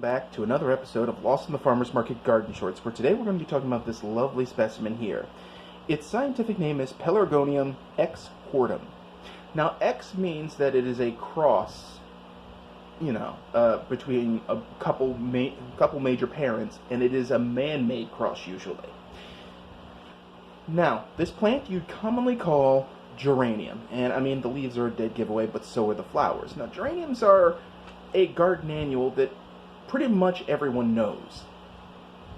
back to another episode of Lost in the Farmer's Market Garden Shorts, where today we're going to be talking about this lovely specimen here. Its scientific name is Pelargonium X hortum. Now, X means that it is a cross, between a couple major parents, and it is a man-made cross usually. Now, this plant you'd commonly call geranium, and I mean the leaves are a dead giveaway, but so are the flowers. Now, geraniums are a garden annual that pretty much everyone knows.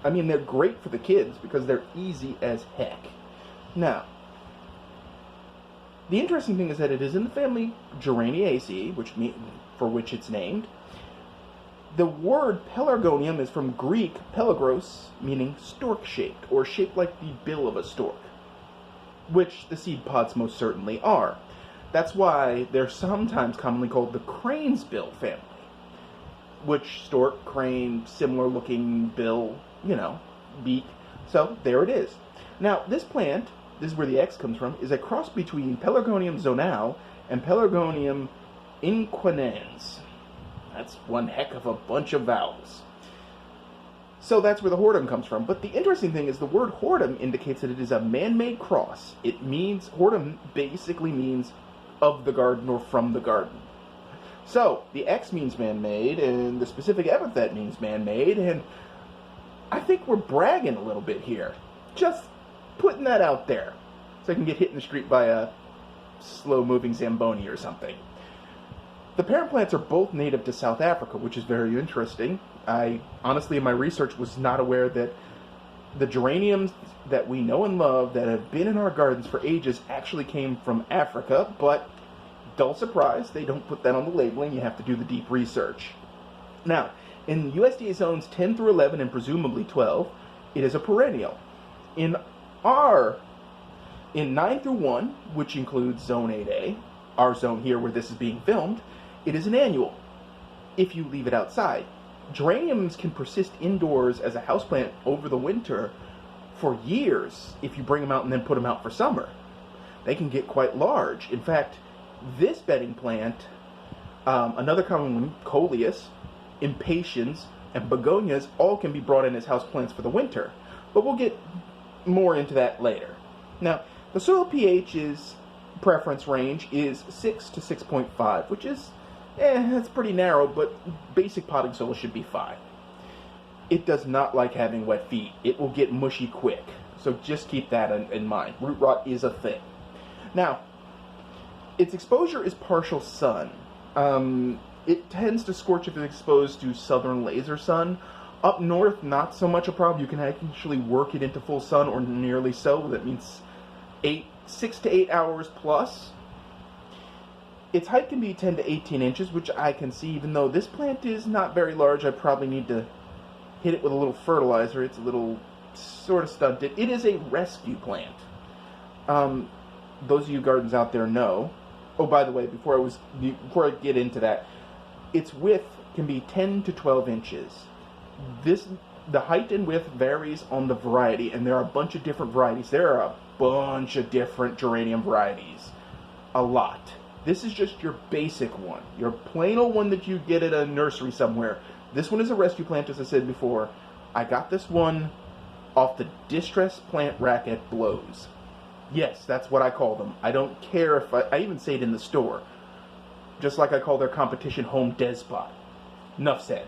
I mean, they're great for the kids because they're easy as heck. Now, the interesting thing is that it is in the family Geraniaceae, for which it's named. The word Pelargonium is from Greek pelagros, meaning stork-shaped, or shaped like the bill of a stork, which the seed pods most certainly are. That's why they're sometimes commonly called the crane's bill family, which stork, crane, similar looking bill, beak. So there it is. Now, this plant, this is where the X comes from, is a cross between Pelargonium zonal and Pelargonium inquinans. That's one heck of a bunch of vowels. So that's where the hortum comes from. But the interesting thing is the word hortum indicates that it is a man-made cross. It means, hortum basically means of the garden or from the garden. So, the X means man-made, and the specific epithet means man-made, and I think we're bragging a little bit here. Just putting that out there, so I can get hit in the street by a slow-moving Zamboni or something. The parent plants are both native to South Africa, which is very interesting. I, honestly, in my research, was not aware that the geraniums that we know and love that have been in our gardens for ages actually came from Africa, but dull surprise, they don't put that on the labeling. You have to do the deep research. Now, in USDA zones 10 through 11 and presumably 12, it is a perennial. In 9 through 1, which includes zone 8A, our zone here where this is being filmed, it is an annual, if you leave it outside. Geraniums can persist indoors as a houseplant over the winter for years if you bring them out and then put them out for summer. They can get quite large. In fact, this bedding plant, another common one, coleus, impatiens, and begonias, all can be brought in as houseplants for the winter. But we'll get more into that later. Now, the soil pH's preference range is 6 to 6.5, which is, that's pretty narrow, but basic potting soil should be 5. It does not like having wet feet. It will get mushy quick, so just keep that in mind. Root rot is a thing. Now, its exposure is partial sun. It tends to scorch if it's exposed to southern laser sun. Up north, not so much a problem. You can actually work it into full sun or nearly so. That means 6 to 8 hours plus. Its height can be 10 to 18 inches, which I can see. Even though this plant is not very large, I probably need to hit it with a little fertilizer. It's a little sort of stunted. It is a rescue plant. Those of you gardens out there know. Oh, by the way, before I get into that, its width can be 10 to 12 inches. The height and width varies on the variety, and there are a bunch of different varieties. There are a bunch of different geranium varieties. A lot. This is just your basic one. Your plain old one that you get at a nursery somewhere. This one is a rescue plant, as I said before. I got this one off the distress plant rack at Blows. Yes, that's what I call them. I don't care if I even say it in the store. Just like I call their competition Home Despot. Enough said.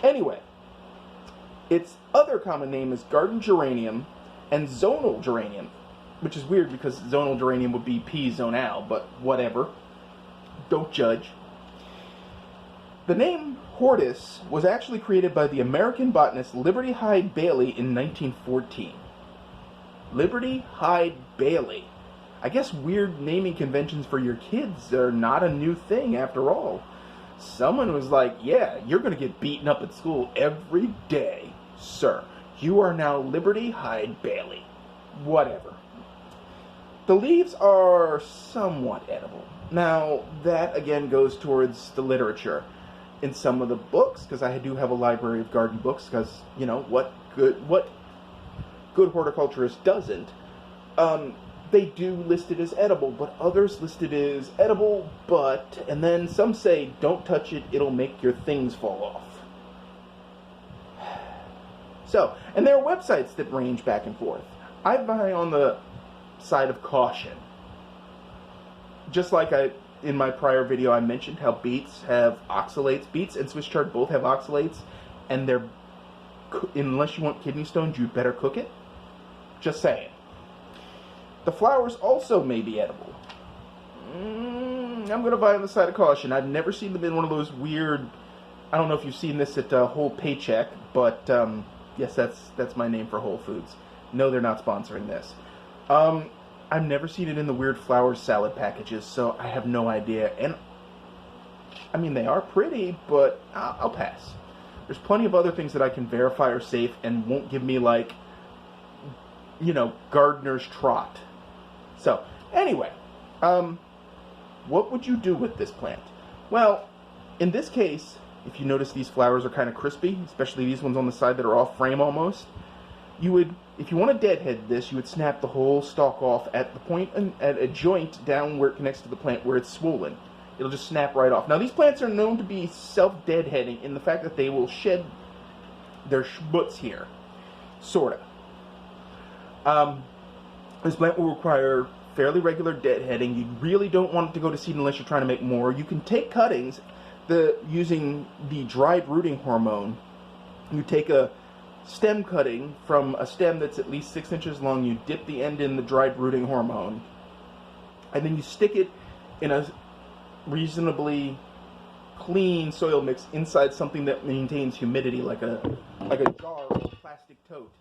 Anyway, its other common name is garden geranium and zonal geranium, which is weird because zonal geranium would be P. zonal, but whatever. Don't judge. The name hortus was actually created by the American botanist Liberty Hyde Bailey in 1914. Liberty Hyde Bailey. I guess weird naming conventions for your kids are not a new thing after all. Someone was like, yeah, you're going to get beaten up at school every day, sir. You are now Liberty Hyde Bailey. Whatever. The leaves are somewhat edible. Now, that again goes towards the literature. In some of the books, because I do have a library of garden books, because, what good horticulturist doesn't, they do list it as edible, but others list it as edible, but, and then some say, don't touch it, it'll make your things fall off. So, and there are websites that range back and forth. I buy on the side of caution. Just like in my prior video, I mentioned how beets have oxalates. Beets and Swiss chard both have oxalates, and unless you want kidney stones, you'd better cook it. Just saying. The flowers also may be edible. I'm going to buy on the side of caution. I've never seen them in one of those weird, I don't know if you've seen this at Whole Paycheck, but yes, that's my name for Whole Foods. No, they're not sponsoring this. I've never seen it in the weird flower salad packages, so I have no idea. And, I mean, they are pretty, but I'll pass. There's plenty of other things that I can verify are safe and won't give me, like, you know, gardener's trot. So, anyway, what would you do with this plant? Well, in this case, if you notice these flowers are kind of crispy, especially these ones on the side that are off frame almost, you would, if you want to deadhead this, you would snap the whole stalk off at the point, at a joint down where it connects to the plant where it's swollen. It'll just snap right off. Now, these plants are known to be self-deadheading in the fact that they will shed their schmutz here. Sorta. This plant will require fairly regular deadheading. You really don't want it to go to seed unless you're trying to make more. You can take cuttings using the dried rooting hormone. You take a stem cutting from a stem that's at least 6 inches long. You dip the end in the dried rooting hormone, and then you stick it in a reasonably clean soil mix inside something that maintains humidity, like a jar or a plastic tote.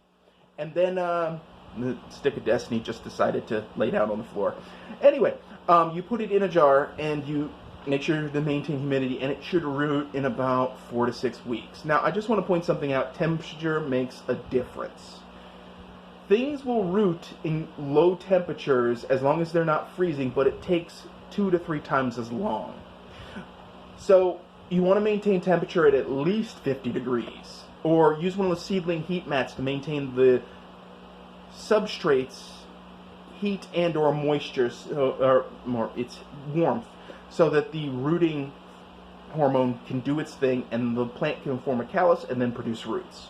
And then the stick of destiny just decided to lay down on the floor. Anyway, you put it in a jar and you make sure to maintain humidity, and it should root in about 4 to 6 weeks. Now, I just want to point something out. Temperature makes a difference. Things will root in low temperatures as long as they're not freezing, but it takes 2 to 3 times as long. So you want to maintain temperature at least 50 degrees, or use one of the seedling heat mats to maintain the substrate's heat and or moisture, or more, its warmth, so that the rooting hormone can do its thing and the plant can form a callus and then produce roots.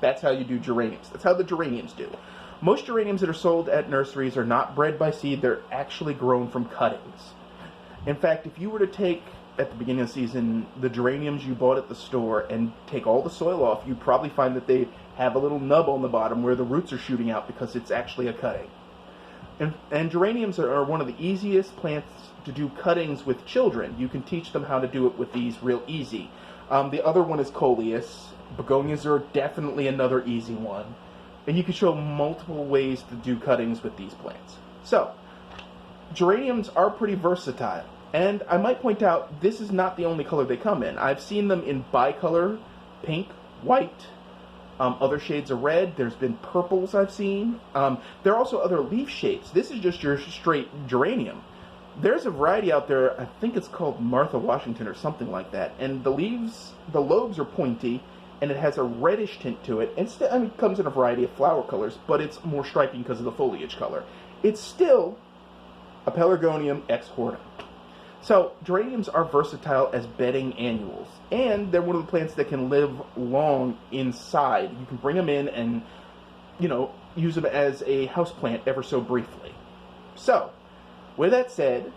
That's how you do geraniums. That's how the geraniums do. Most geraniums that are sold at nurseries are not bred by seed. They're actually grown from cuttings. In fact, if you were to take, at the beginning of the season, the geraniums you bought at the store and take all the soil off, you'd probably find that they have a little nub on the bottom where the roots are shooting out because it's actually a cutting. And geraniums are one of the easiest plants to do cuttings with children. You can teach them how to do it with these real easy. The other one is coleus. Begonias are definitely another easy one. And you can show multiple ways to do cuttings with these plants. So, geraniums are pretty versatile. And I might point out, this is not the only color they come in. I've seen them in bicolor, pink, white, other shades of red. There's been purples I've seen. There are also other leaf shapes. This is just your straight geranium. There's a variety out there, I think it's called Martha Washington or something like that. And the leaves, the lobes are pointy, and it has a reddish tint to it. It comes in a variety of flower colors, but it's more striking because of the foliage color. It's still a Pelargonium ex hortum. So, geraniums are versatile as bedding annuals, and they're one of the plants that can live long inside. You can bring them in and, use them as a houseplant ever so briefly. So, with that said,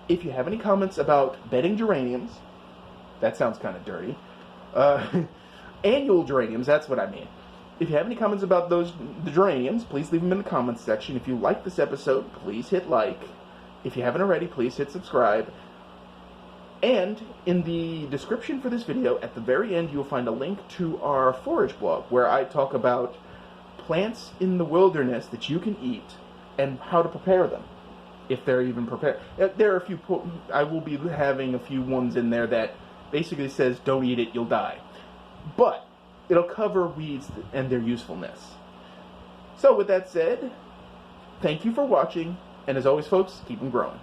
if you have any comments about bedding geraniums, that sounds kind of dirty, annual geraniums, that's what I mean. If you have any comments about the geraniums, please leave them in the comments section. If you like this episode, please hit like. If you haven't already, please hit subscribe. And in the description for this video, at the very end, you'll find a link to our forage blog, where I talk about plants in the wilderness that you can eat and how to prepare them, if they're even prepared. There are a few, I will be having a few ones in there that basically says, don't eat it, you'll die. But it'll cover weeds and their usefulness. So with that said, thank you for watching. And as always, folks, keep them growing.